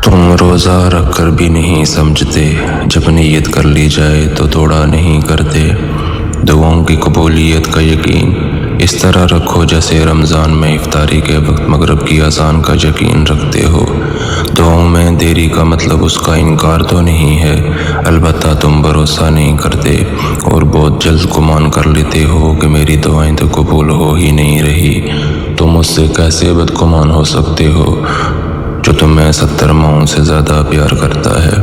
تم روزہ رکھ کر بھی نہیں سمجھتے، جب نیت کر لی جائے تو توڑا نہیں کرتے۔ دعاؤں کی قبولیت کا یقین اس طرح رکھو جیسے رمضان میں افطاری کے وقت مغرب کی اذان کا یقین رکھتے ہو۔ دعاؤں میں دیری کا مطلب اس کا انکار تو نہیں ہے، البتہ تم بھروسہ نہیں کرتے اور بہت جلد گمان کر لیتے ہو کہ میری دعائیں تو قبول ہو ہی نہیں رہی۔ تم مجھ سے کیسے بدگمان ہو سکتے ہو جو تمہیں 70 ماہوں سے زیادہ پیار کرتا ہے؟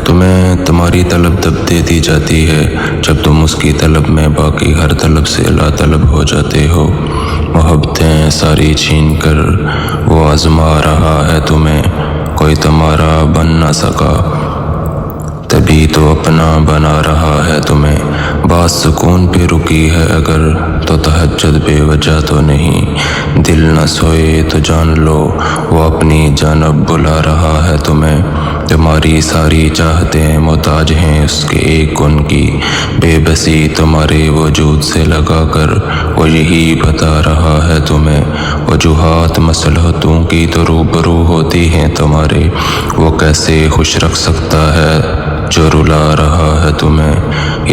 تمہیں تمہاری طلب تب دے دی جاتی ہے جب تم اس کی طلب میں باقی ہر طلب سے لا طلب ہو جاتے ہو۔ محبتیں ساری چھین کر وہ آزما رہا ہے تمہیں، کوئی تمہارا بن نہ سکا تبھی تو اپنا بنا رہا ہے تمہیں۔ بات سکون پہ رکی ہے اگر تو تہجد بے وجہ تو نہیں، دل نہ سوئے تو جان لو وہ اپنی جانب بلا رہا ہے تمہیں۔ تمہاری ساری چاہتیں محتاج ہیں اس کے ایک گن کی، بے بسی تمہارے وجود سے لگا کر وہ یہی بتا رہا ہے تمہیں۔ وجوہات مصلحتوں کی تو روبرو ہوتی ہیں تمہارے، وہ کیسے خوش رکھ سکتا ہے جو رلا رہا ہے تمہیں۔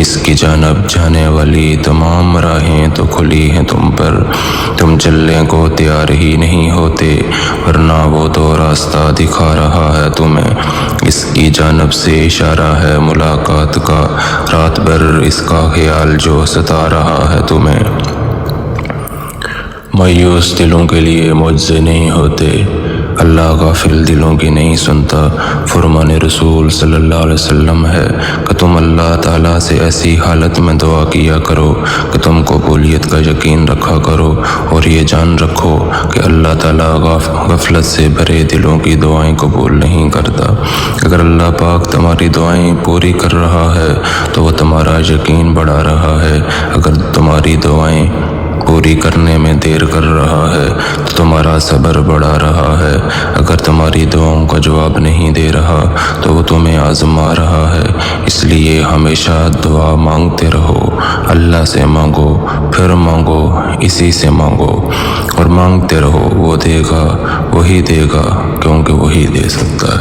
اس کی جانب جانے والی تمام راہیں تو کھلی ہیں تم پر، تم چلنے کو تیار ہی نہیں ہوتے، ورنہ وہ تو راستہ دکھا رہا ہے تمہیں۔ اس کی جانب سے اشارہ ہے ملاقات کا، رات بھر اس کا خیال جو ستا رہا ہے تمہیں۔ مایوس دلوں کے لیے معجزے نہیں ہوتے، اللہ غافل دلوں کی نہیں سنتا۔ فرمان رسول صلی اللہ علیہ وسلم ہے کہ تم اللہ تعالیٰ سے ایسی حالت میں دعا کیا کرو کہ تم قبولیت کا یقین رکھا کرو، اور یہ جان رکھو کہ اللہ تعالیٰ غفلت سے بھرے دلوں کی دعائیں قبول نہیں کرتا۔ اگر اللہ پاک تمہاری دعائیں پوری کر رہا ہے تو وہ تمہارا یقین بڑھا رہا ہے، اگر تمہاری دعائیں پوری کرنے میں دیر کر رہا ہے تو تمہارا صبر بڑھا رہا ہے، اگر تمہاری دعاؤں کا جواب نہیں دے رہا تو وہ تمہیں آزما رہا ہے۔ اس لیے ہمیشہ دعا مانگتے رہو، اللہ سے مانگو، پھر مانگو، اسی سے مانگو، اور مانگتے رہو، وہ دے گا، وہی دے گا، کیونکہ وہی دے سکتا ہے۔